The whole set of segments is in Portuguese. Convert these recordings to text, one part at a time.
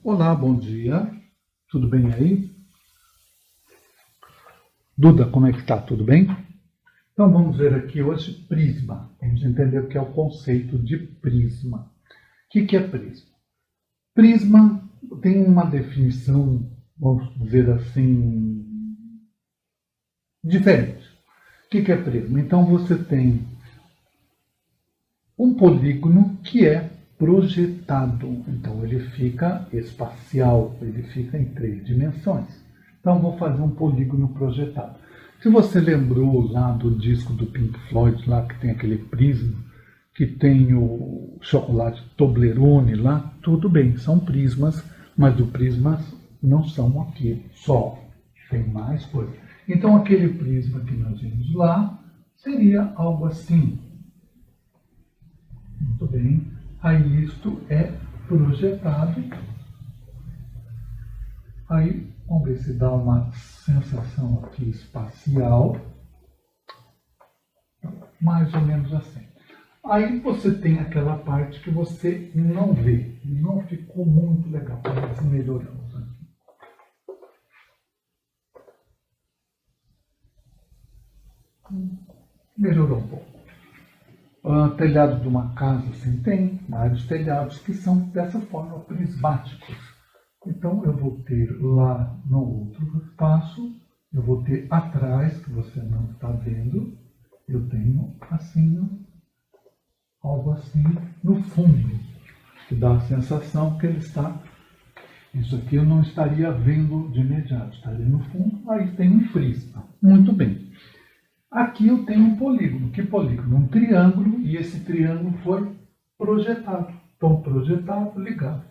Olá, bom dia. Tudo bem aí? Duda, como é que está? Tudo bem? Então vamos ver aqui hoje prisma. Vamos entender o que é o conceito de prisma. O que é prisma? Prisma tem uma definição, vamos dizer assim, diferente. O que é prisma? Então você tem um polígono que é projetado. Então ele fica espacial, ele fica em 3 dimensões. Então vou fazer um polígono projetado. Se você lembrou lá do disco do Pink Floyd, lá que tem aquele prisma, que tem o chocolate Toblerone lá, tudo bem, são prismas, mas os prismas não são aqui só, tem mais coisa. Então aquele prisma que nós vimos lá seria algo assim. Muito bem. Aí isto é projetado. Aí vamos ver se dá uma sensação aqui espacial. Mais ou menos assim. Aí você tem aquela parte que você não vê. Não ficou muito legal. Mas melhoramos aqui. Melhorou um pouco. Telhado de uma casa, assim, tem vários telhados que são dessa forma prismáticos. Então eu vou ter lá no outro espaço, eu vou ter atrás, que você não está vendo, eu tenho assim, algo assim no fundo, que dá a sensação que ele está, isso aqui eu não estaria vendo de imediato, estaria no fundo, aí tem um prisma. Muito bem. Aqui eu tenho um polígono. Que polígono? Um triângulo, e esse triângulo foi projetado. Então, projetado, ligado.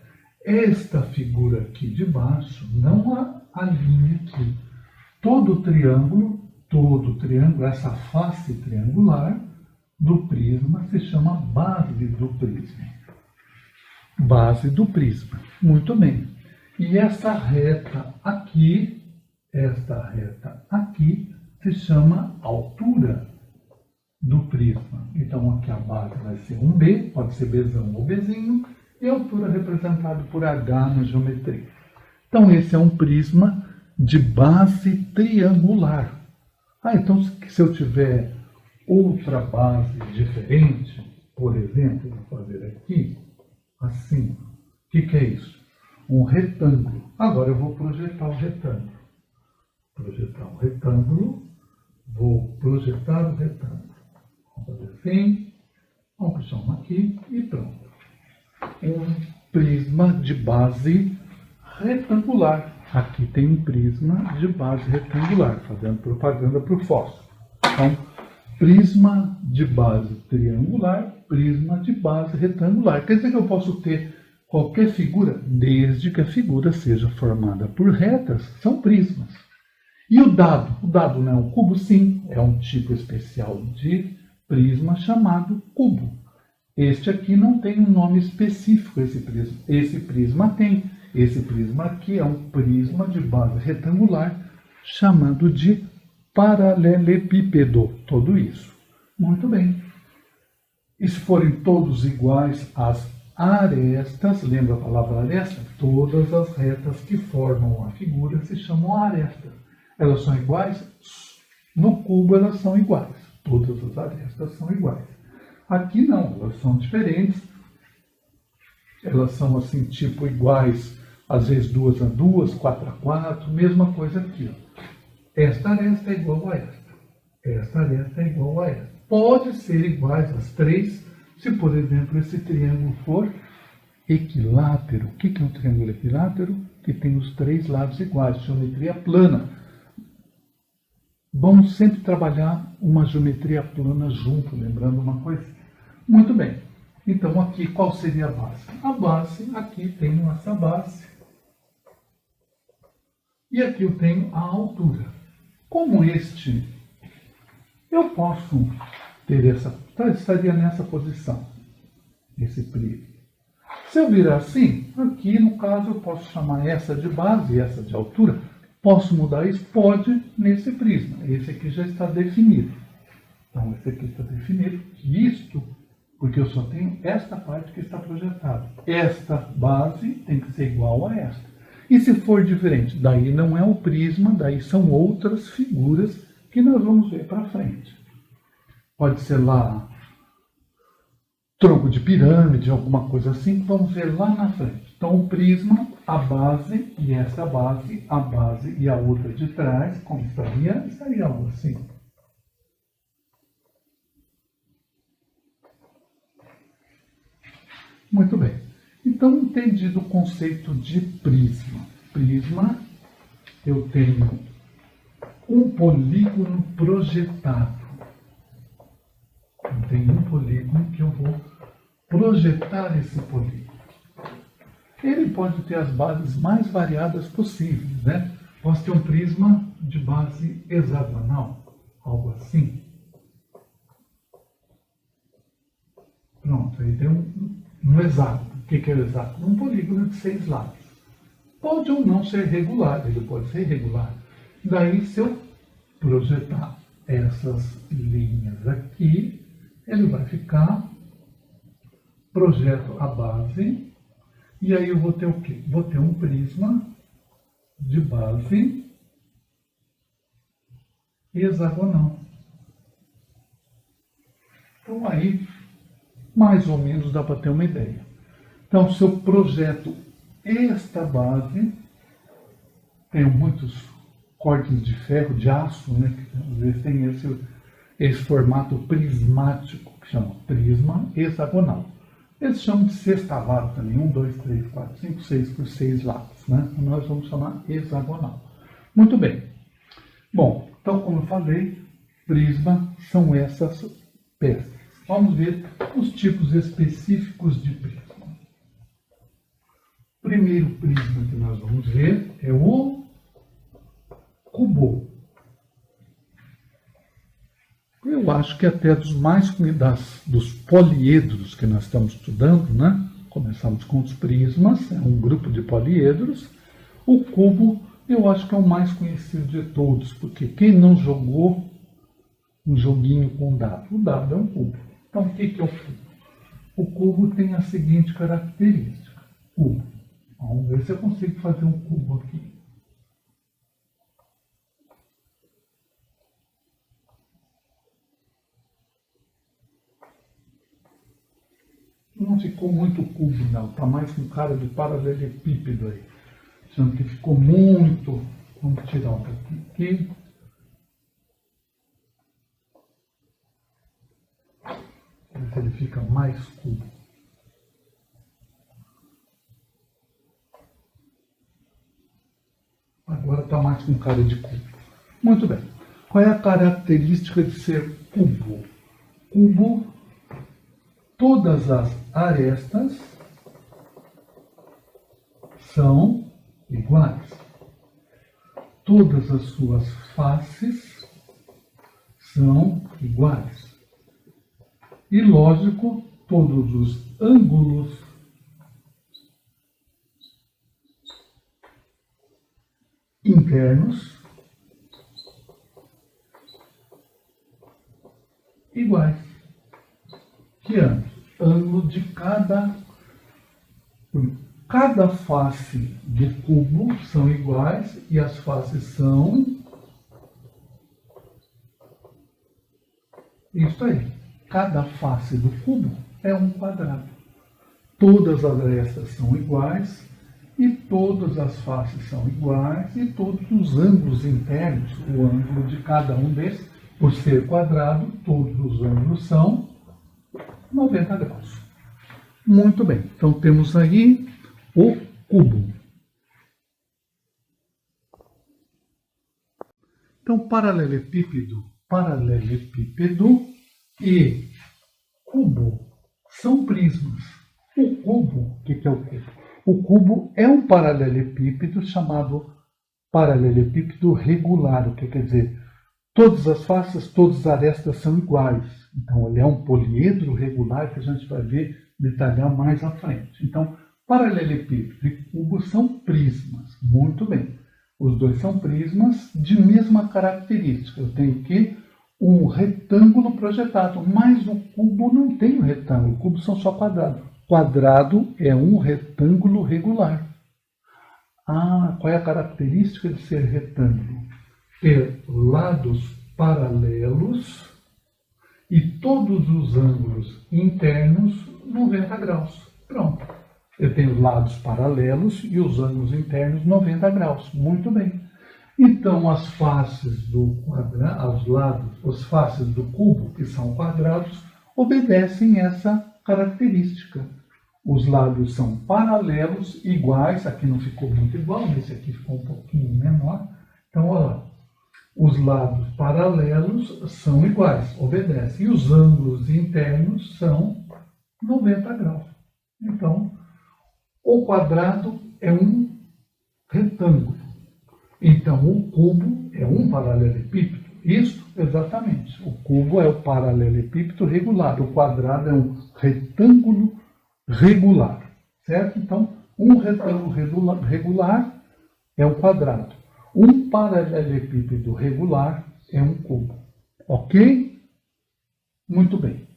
Esta figura aqui de baixo, não a linha aqui. Todo triângulo, essa face triangular do prisma se chama base do prisma. Base do prisma. Muito bem. E essa reta aqui se chama altura do prisma. Então aqui a base vai ser um B, pode ser Bzão ou Bzinho, e a altura representada por H na geometria. Então esse é um prisma de base triangular. Então se eu tiver outra base diferente, por exemplo, vou fazer aqui, assim, o que é isso? Um retângulo. Agora eu vou projetar o retângulo. Vou projetar o retângulo. Vamos fazer assim, vamos puxar uma aqui e pronto. Um prisma de base retangular. Aqui tem um prisma de base retangular, fazendo propaganda para o fósforo. Então, prisma de base triangular, prisma de base retangular. Quer dizer que eu posso ter qualquer figura, desde que a figura seja formada por retas, são prismas. E o dado? O dado não é um cubo? Sim, é um tipo especial de prisma chamado cubo. Este aqui não tem um nome específico, esse prisma. Esse prisma tem. Esse prisma aqui é um prisma de base retangular chamado de paralelepípedo. Tudo isso. Muito bem. E se forem todos iguais, as arestas, lembra a palavra aresta? Todas as retas que formam a figura se chamam arestas. Elas são iguais? No cubo elas são iguais. Todas as arestas são iguais. Aqui não, elas são diferentes. Elas são assim, tipo iguais, às vezes 2 a 2, 4 a 4, mesma coisa aqui. Ó. Esta aresta é igual a esta. Esta aresta é igual a esta. Pode ser iguais as 3, se por exemplo esse triângulo for equilátero. O que é um triângulo equilátero? Que tem os 3 lados iguais, geometria plana. Vamos sempre trabalhar uma geometria plana junto, lembrando uma coisa? Muito bem. Então, aqui, qual seria a base? A base, aqui tenho essa base. E aqui eu tenho a altura. Como este, eu posso ter estaria nessa posição, esse prisma. Se eu virar assim, aqui no caso eu posso chamar essa de base e essa de altura. Posso mudar isso? Pode, nesse prisma. Esse aqui já está definido. Então, esse aqui está definido. Isto, porque eu só tenho esta parte que está projetada. Esta base tem que ser igual a esta. E se for diferente, daí não é o prisma, daí são outras figuras que nós vamos ver para frente. Pode ser lá tronco de pirâmide, alguma coisa assim, que vamos ver lá na frente. Então o prisma, a base e essa base, a base e a outra de trás, como estaria? Estaria algo assim. Muito bem. Então, entendido o conceito de prisma. Prisma, eu tenho um polígono projetado. Eu tenho um polígono que eu vou projetar esse polígono. Ele pode ter as bases mais variadas possíveis, né? Posso ter um prisma de base hexagonal, algo assim. Pronto, aí tem um hexágono. O que é o hexágono? Um polígono de 6 lados. Pode ou não ser regular, ele pode ser irregular. Daí, se eu projetar essas linhas aqui, ele vai ficar, projeto a base, e aí eu vou ter o quê? Vou ter um prisma de base hexagonal. Então aí, mais ou menos dá para ter uma ideia. Então, se eu projeto esta base, tenho muitos cortes de ferro, de aço, né? Que às vezes tem esse formato prismático, que chama prisma hexagonal. Eles chamam de sextavado também, 1, 2, 3, 4, 5, 6 por 6 lados, né? Nós vamos chamar hexagonal. Muito bem. Bom, então, como eu falei, prisma são essas peças. Vamos ver os tipos específicos de prisma. O primeiro prisma que nós vamos ver é o cubo. Eu acho que até dos poliedros que nós estamos estudando, né? Começamos com os prismas, é um grupo de poliedros. O cubo, eu acho que é o mais conhecido de todos, porque quem não jogou um joguinho com dado? O dado é um cubo. Então, o que é o cubo? O cubo tem a seguinte característica. Cubo. Vamos ver se eu consigo fazer um cubo aqui. Não ficou muito cubo, não. Está mais com cara de paralelepípedo aí. Achando que ficou muito. Vamos tirar um pouquinho aqui. Ver se ele fica mais cubo. Agora está mais com cara de cubo. Muito bem. Qual é a característica de ser cubo? Cubo, todas as arestas são iguais. Todas as suas faces são iguais. E, lógico, todos os ângulos internos iguais. Que ângulo de cada face do cubo são iguais e as faces são isso aí. Cada face do cubo é um quadrado. Todas as arestas são iguais e todas as faces são iguais e todos os ângulos internos, o ângulo de cada um desses, por ser quadrado, todos os ângulos são 90 graus. Muito bem, então temos aí o cubo. Então, paralelepípedo e cubo são prismas. O cubo, o que é o cubo? O cubo é um paralelepípedo chamado paralelepípedo regular, o que quer dizer? Todas as faces, todas as arestas são iguais. Então, ele é um poliedro regular que a gente vai ver, detalhar mais à frente. Então, paralelepípedo e cubo são prismas. Muito bem. Os dois são prismas de mesma característica. Eu tenho que um retângulo projetado, mas o cubo não tem um retângulo, cubos são só quadrados. Quadrado é um retângulo regular. Ah, qual é a característica de ser retângulo? Ter lados paralelos e todos os ângulos internos 90 graus. Pronto. Eu tenho os lados paralelos e os ângulos internos 90 graus. Muito bem. Então, as faces do quadrado, os lados, as faces do cubo, que são quadrados, obedecem essa característica. Os lados são paralelos, iguais. Aqui não ficou muito igual, esse aqui ficou um pouquinho menor. Então, olha lá. Os lados paralelos são iguais, obedecem. E os ângulos internos são 90 graus. Então, o quadrado é um retângulo. Então, o cubo é um paralelepípedo. Isso, exatamente. O cubo é o paralelepípedo regular. O quadrado é um retângulo regular. Certo? Então, um retângulo regular é um quadrado. Um paralelepípedo regular é um cubo. Ok? Muito bem.